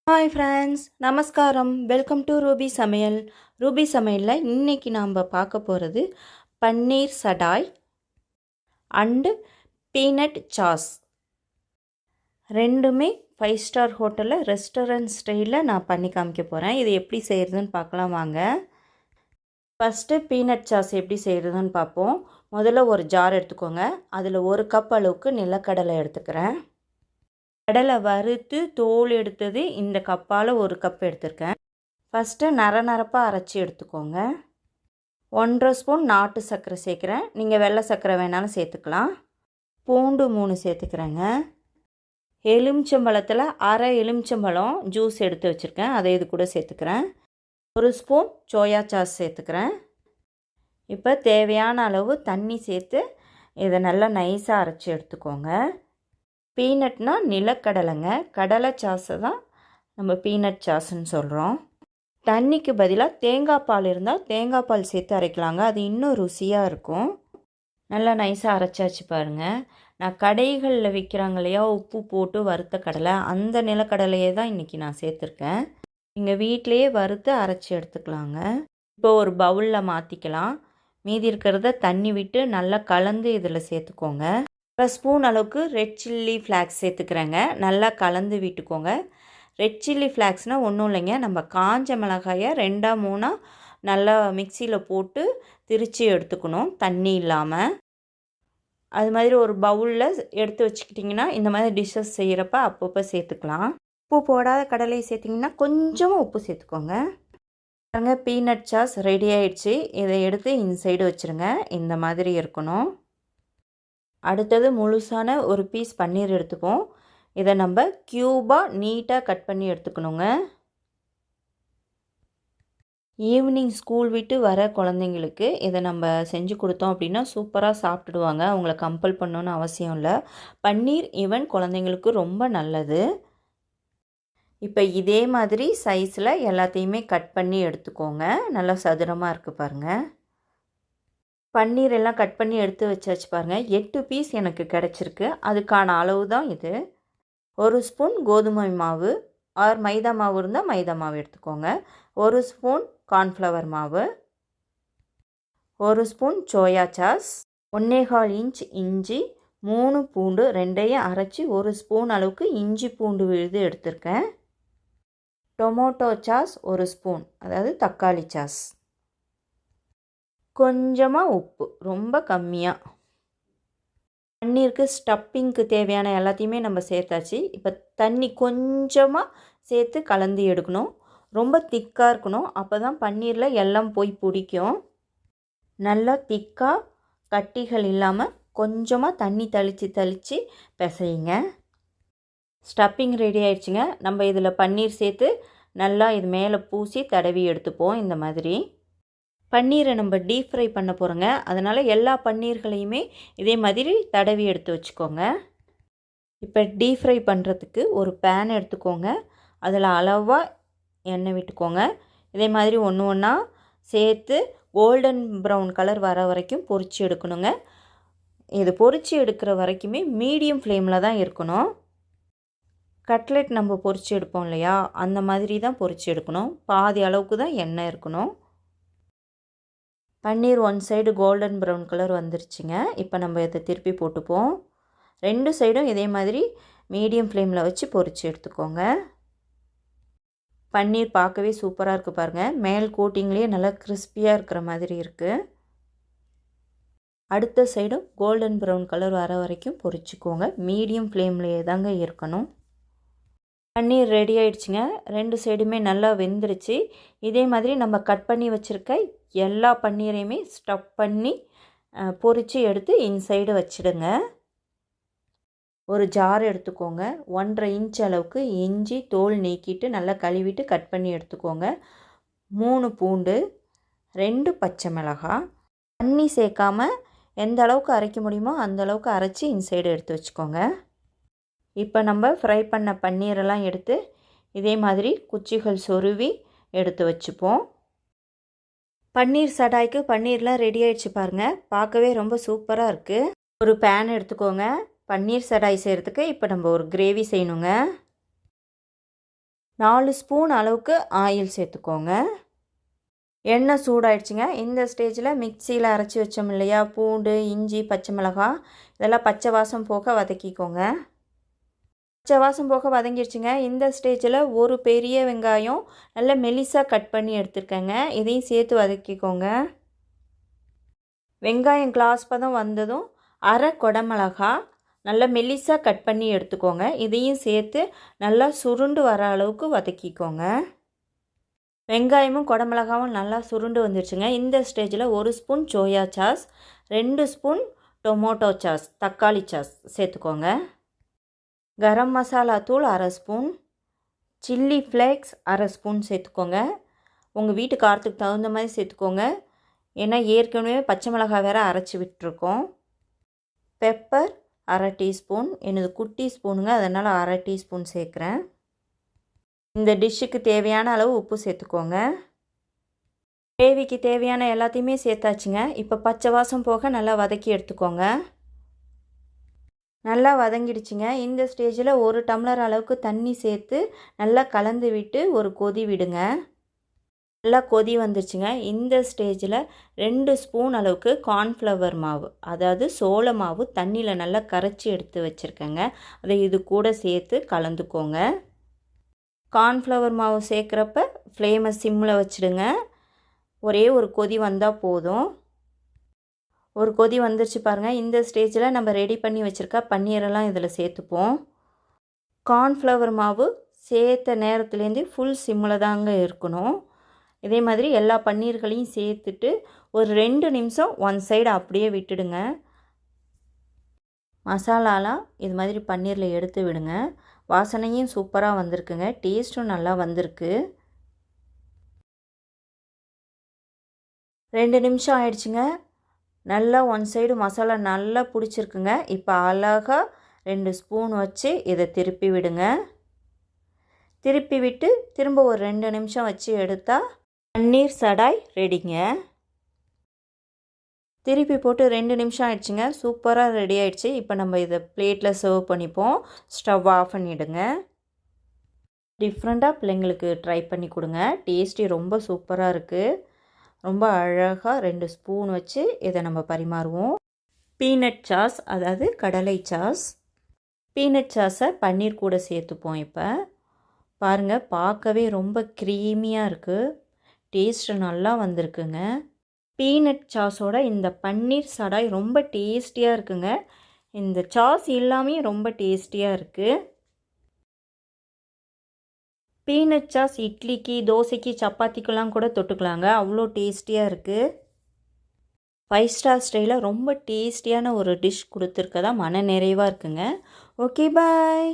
Hi friends, நமஸ்காரம். Welcome to Ruby சமையல். Ruby சமையலில் இன்றைக்கி நாம் பார்க்க போகிறது பன்னீர் சடாய் அண்டு பீனட் சாஸ். ரெண்டுமே 5 ஸ்டார் ஹோட்டலில் ரெஸ்டாரண்ட் ஸ்டைலில் நான் பண்ணி காமிக்க போகிறேன். இது எப்படி செய்கிறதுன்னு பார்க்கலாம் வாங்க. ஃபஸ்ட்டு பீனட் சாஸ் எப்படி செய்கிறதுன்னு பார்ப்போம். முதல்ல ஒரு ஜார் எடுத்துக்கோங்க. அதில் 1 கப் அளவுக்கு நிலக்கடலை எடுத்துக்கிறேன். கடலை வறுத்து தோல் எடுத்தது இந்த கப்பால் 1 கப் எடுத்திருக்கேன். ஃபஸ்ட்டு நரப்பாக அரைச்சி எடுத்துக்கோங்க. 1.5 ஸ்பூன் நாட்டு சர்க்கரை சேர்க்குறேன். நீங்கள் வெள்ளை சர்க்கரை வேணாலும் சேர்த்துக்கலாம். பூண்டு 3 சேர்த்துக்கிறேங்க. எலுமிச்சம்பழத்தில் அரை எலுமிச்சம்பழம் ஜூஸ் எடுத்து வச்சுருக்கேன், அதை இது கூட சேர்த்துக்கிறேன். 1 ஸ்பூன் சோயா சாஸ் சேர்த்துக்கிறேன். இப்போ தேவையான அளவு தண்ணி சேர்த்து இதை நல்லா நைஸாக அரைச்சி எடுத்துக்கோங்க. பீனட்னா நிலக்கடலைங்க, கடலை சாஸை தான் நம்ம பீனட் சாஸ்ன்னு சொல்கிறோம். தண்ணிக்கு பதிலாக தேங்காய் பால் இருந்தால் தேங்காய் பால் சேர்த்து அரைக்கலாங்க, அது இன்னும் ருசியாக இருக்கும். நல்லா நைஸாக அரைச்சாச்சு பாருங்கள். நான் கடைகளில் விற்கிறாங்க இல்லையா உப்பு போட்டு வறுத்த கடலை, அந்த நிலக்கடலையே தான் இன்றைக்கி நான் சேர்த்துருக்கேன். நீங்கள் வீட்டிலையே வறுத்து அரைச்சி எடுத்துக்கலாங்க. இப்போ ஒரு பவுலில் மாற்றிக்கலாம். மீதி இருக்கிறத தண்ணி விட்டு நல்லா கலந்து இதில் சேர்த்துக்கோங்க. 1 ஸ்பூன் அளவுக்கு ரெட் சில்லி ஃப்ளாக்ஸ் சேர்த்துக்கிறேங்க. நல்லா கலந்து விட்டுக்கோங்க. ரெட் சில்லி ஃப்ளாக்ஸ்னால் ஒன்றும் இல்லைங்க, நம்ம காஞ்ச மிளகாயை 2ஆ 3ஆ நல்லா மிக்சியில் போட்டு திரித்து எடுத்துக்கணும், தண்ணி இல்லாமல். அது மாதிரி ஒரு பவுலில் எடுத்து வச்சுக்கிட்டிங்கன்னா இந்த மாதிரி டிஷ்ஷஸ் செய்கிறப்ப அப்பப்போ சேர்த்துக்கலாம். உப்பு போடாத கடலையை சேர்த்திங்கன்னா கொஞ்சமாக உப்பு சேர்த்துக்கோங்க. பாருங்க, பீனட் சாஸ் ரெடி ஆயிடுச்சு. இதை எடுத்து இன்சைடு வச்சுருங்க. இந்த மாதிரி இருக்கணும். அடுத்தது முழுசான ஒரு பீஸ் பன்னீர் எடுத்துப்போம். இதை நம்ம க்யூபாக நீட்டாக கட் பண்ணி எடுத்துக்கணுங்க. ஈவினிங் ஸ்கூல் விட்டு வர குழந்தைங்களுக்கு இதை நம்ம செஞ்சு கொடுத்தோம் அப்படின்னா சூப்பராக சாப்பிட்டுடுவாங்க. அவங்கள கம்பல் பண்ணணுன்னு அவசியம் இல்லை. பன்னீர் ஈவன் குழந்தைங்களுக்கு ரொம்ப நல்லது. இப்போ இதே மாதிரி சைஸில் எல்லாத்தையுமே கட் பண்ணி எடுத்துக்கோங்க. நல்லா சதுரமாக இருக்குது பாருங்கள். பன்னீர் எல்லாம் கட் பண்ணி எடுத்து வச்சாச்சு பாருங்கள். 8 பீஸ் எனக்கு கிடச்சிருக்கு. அதுக்கான அளவு தான் இது. 1 ஸ்பூன் கோதுமை மாவு ஆர் மைதா மாவு இருந்தால் மைதா மாவு எடுத்துக்கோங்க. 1 ஸ்பூன் கார்ன்ஃப்ளவர் மாவு, 1 ஸ்பூன் சோயா சாஸ், 1.25 இன்ச் இஞ்சி, 3 பூண்டு 2ஐயும் அரைச்சி 1 ஸ்பூன் அளவுக்கு இஞ்சி பூண்டு விழுது எடுத்திருக்கேன். டொமேட்டோ சாஸ் 1 ஸ்பூன், அதாவது தக்காளி சாஸ், கொஞ்சமாக உப்பு, ரொம்ப கம்மியாக. பன்னீருக்கு ஸ்டப்பிங்க்கு தேவையான எல்லாத்தையுமே நம்ம சேர்த்தாச்சு. இப்போ தண்ணி கொஞ்சமாக சேர்த்து கலந்து எடுக்கணும். ரொம்ப திக்காக இருக்கணும், அப்போ தான் பன்னீரில் எல்லாம் போய் பிடிக்கும். நல்லா திக்காக கட்டிகள் இல்லாமல் கொஞ்சமாக தண்ணி தெளித்து பிசையுங்க. ஸ்டப்பிங் ரெடி ஆயிடுச்சுங்க. நம்ம இதில் பன்னீர் சேர்த்து நல்லா இது மேலே பூசி தடவி எடுத்துப்போம். இந்த மாதிரி பன்னீரை நம்ம டீப் ஃப்ரை பண்ண போகிறோங்க. அதனால் எல்லா பன்னீர்களையுமே இதே மாதிரி தடவி எடுத்து வச்சுக்கோங்க. இப்போ டீப் ஃப்ரை பண்ணுறதுக்கு ஒரு பேன் எடுத்துக்கோங்க. அதில் அளவாக எண்ணெய் விட்டுக்கோங்க. இதே மாதிரி ஒன்று ஒன்றா சேர்த்து கோல்டன் ப்ரௌன் கலர் வர வரைக்கும் பொரித்து எடுக்கணுங்க. இது பொரித்து எடுக்கிற வரைக்குமே மீடியம் ஃப்ளேமில் தான் இருக்கணும். கட்லெட் நம்ம பொரித்து எடுப்போம் இல்லையா, அந்த மாதிரி தான் பொரித்து எடுக்கணும். பாதி அளவுக்கு தான் எண்ணெய் இருக்கணும். பன்னீர் 1 சைடு கோல்டன் ப்ரௌன் கலர் வந்துருச்சுங்க. இப்போ நம்ம இதை திருப்பி போட்டுப்போம். 2 சைடும் இதே மாதிரி மீடியம் ஃப்ளேமில் வச்சு பொரித்து எடுத்துக்கோங்க. பன்னீர் பார்க்கவே சூப்பராக இருக்குது பாருங்கள். மேல் கோட்டிங்லேயே நல்லா கிறிஸ்பியாக இருக்கிற மாதிரி இருக்குது. அடுத்த சைடும் கோல்டன் ப்ரௌன் கலர் வர வரைக்கும் பொரிச்சுக்கோங்க. மீடியம் ஃப்ளேம்லேயே தாங்க இருக்கணும். பன்னீர் ரெடி ஆயிடுச்சுங்க. 2 சைடுமே நல்லா வெந்துருச்சு. இதே மாதிரி நம்ம கட் பண்ணி வச்சுருக்க எல்லா பன்னீரையுமே ஸ்டஃப் பண்ணி பொரித்து எடுத்து இன்சைடு வச்சிடுங்க. ஒரு ஜார் எடுத்துக்கோங்க. 1.5 இன்ச் அளவுக்கு இஞ்சி தோல் நீக்கிட்டு நல்லா கழுவிட்டு கட் பண்ணி எடுத்துக்கோங்க. 3 பூண்டு, 2 பச்சை மிளகாய். தண்ணி சேர்க்காமல் எந்த அளவுக்கு அரைக்க முடியுமோ அந்த அளவுக்கு அரைச்சி இன்சைடு எடுத்து வச்சுக்கோங்க. இப்போ நம்ம ஃப்ரை பண்ண பன்னீரெல்லாம் எடுத்து இதே மாதிரி குச்சிகள் சொருவி எடுத்து வச்சுப்போம். பன்னீர் சடாய்க்கு பன்னீர்லாம் ரெடி ஆகிடுச்சு பாருங்கள். பார்க்கவே ரொம்ப சூப்பராக இருக்குது. ஒரு பேன் எடுத்துக்கோங்க. பன்னீர் சடாய் செய்கிறதுக்கு இப்போ நம்ம ஒரு கிரேவி செய்யணுங்க. 4 ஸ்பூன் அளவுக்கு ஆயில் சேர்த்துக்கோங்க. எண்ணெய் சூடாயிடுச்சுங்க. இந்த ஸ்டேஜில் மிக்சியில் அரைச்சி வச்சோம் இல்லையா, பூண்டு, இஞ்சி, பச்சை மிளகாய் இதெல்லாம் பச்சை வாசம் போக வதக்கிக்கோங்க. பச்சை வாசம் போக வதங்கிடுச்சுங்க. இந்த ஸ்டேஜில் ஒரு பெரிய வெங்காயம் நல்லா மெலிசாக கட் பண்ணி எடுத்துருக்கேங்க. இதையும் சேர்த்து வதக்கிக்கோங்க. வெங்காயம் கிளாஸ் பதம் வந்ததும் அரை குடமிளகா நல்லா மெலிசாக கட் பண்ணி எடுத்துக்கோங்க. இதையும் சேர்த்து நல்லா சுருண்டு வர அளவுக்கு வதக்கிக்கோங்க. வெங்காயமும் குடமிளகாவும் நல்லா சுருண்டு வந்துடுச்சுங்க. இந்த ஸ்டேஜில் 1 spoon soya sauce, 2 spoon tomato sauce தக்காளி சாஸ் சேர்த்துக்கோங்க. கரம் மசாலா தூள் அரை ஸ்பூன், சில்லி ஃப்ளேக்ஸ் அரை ஸ்பூன் சேர்த்துக்கோங்க. உங்கள் வீட்டு காரத்துக்கு தகுந்த மாதிரி சேர்த்துக்கோங்க. ஏன்னா ஏற்கனவே பச்சை மிளகாய் வேறு அரைச்சி விட்டுருக்கோம். பெப்பர் அரை டீஸ்பூன், எனது குட்டி ஸ்பூனுங்க, அதனால் அரை டீஸ்பூன் சேர்க்குறேன். இந்த டிஷ்ஷுக்கு தேவையான அளவு உப்பு சேர்த்துக்கோங்க. கிரேவிக்கு தேவையான எல்லாத்தையுமே சேர்த்தாச்சுங்க. இப்போ பச்சை வாசம் போக நல்லா வதக்கி எடுத்துக்கோங்க. நல்லா வதங்கிடுச்சுங்க. இந்த ஸ்டேஜில் 1 டம்ளர் அளவுக்கு தண்ணி சேர்த்து நல்லா கலந்து விட்டு ஒரு கொதி விடுங்க. நல்லா கொதி வந்துருச்சுங்க. இந்த ஸ்டேஜில் 2 ஸ்பூன் அளவுக்கு கார்ன்ஃப்ளவர் மாவு, அதாவது சோள மாவு தண்ணியில் நல்லா கரைச்சி எடுத்து வச்சுருக்கேங்க. அதை இது கூட சேர்த்து கலந்துக்கோங்க. கார்ன்ஃப்ளவர் மாவு சேர்க்குறப்ப ஃப்ளேமை சிம்மில் வச்சுடுங்க. ஒரே ஒரு கொதி வந்தால் போதும். ஒரு கொதி வந்துருச்சு பாருங்கள். இந்த ஸ்டேஜில் நம்ம ரெடி பண்ணி வச்சுருக்க பன்னீரெல்லாம் இதில் சேர்த்துப்போம். கார்ன்ஃப்ளவர் மாவு சேர்த்த நேரத்துலேருந்து ஃபுல் சிம்மில் தாங்க இருக்கணும். இதே மாதிரி எல்லா பன்னீர்களையும் சேர்த்துட்டு ஒரு 2 நிமிஷம் ஒன் சைடு அப்படியே விட்டுடுங்க. மசாலாலாம் இது மாதிரி பன்னீரில் எடுத்து விடுங்க. வாசனையும் சூப்பராக வந்திருக்குங்க. டேஸ்ட்டும் நல்லா வந்திருக்கு. 2 நிமிஷம் ஆயிடுச்சுங்க. நல்லா ஒன் சைடு மசாலா நல்லா பிடிச்சிருக்குங்க. இப்போ அழகாக 2 ஸ்பூன் வச்சு இதை திருப்பி விடுங்க. திருப்பி விட்டு திரும்ப ஒரு 2 நிமிஷம் வச்சு எடுத்தால் பன்னீர் சடாய் ரெடிங்க. திருப்பி போட்டு 2 நிமிஷம் ஆயிடுச்சுங்க. சூப்பராக ரெடி ஆயிடுச்சு. இப்போ நம்ம இதை பிளேட்டில் சர்வ் பண்ணிப்போம். ஸ்டவ் ஆஃப் பண்ணிவிடுங்க. டிஃப்ரெண்ட்டாக பிள்ளைங்களுக்கு ட்ரை பண்ணி கொடுங்க. டேஸ்டி ரொம்ப சூப்பராக இருக்குது. ரொம்ப அழகாக 2 ஸ்பூன் வச்சு இதை நம்ம பரிமாறுவோம். பீனட் சாஸ், அதாவது கடலை சாஸ். பீனட் சாஸை பன்னீர் கூட சேர்த்துப்போம். இப்போ பாருங்கள், பார்க்கவே ரொம்ப க்ரீமியாக இருக்குது. டேஸ்ட்டு நல்லா வந்திருக்குங்க. பீனட் சாஸோட இந்த பன்னீர் சடாய் ரொம்ப டேஸ்டியாக இருக்குங்க. இந்த சாஸ் எல்லாமே ரொம்ப டேஸ்டியாக இருக்குது. பீனட் சாஸ் இட்லிக்கு, தோசைக்கு, சப்பாத்திக்கெல்லாம் கூட தொட்டுக்கலாங்க. அவ்வளோ டேஸ்டியாக இருக்குது. 5 ஸ்டார் ஸ்டைலில் ரொம்ப டேஸ்டியான ஒரு டிஷ் கொடுத்துருக்கதா மன நிறைவாக இருக்குங்க. ஓகே, பாய்.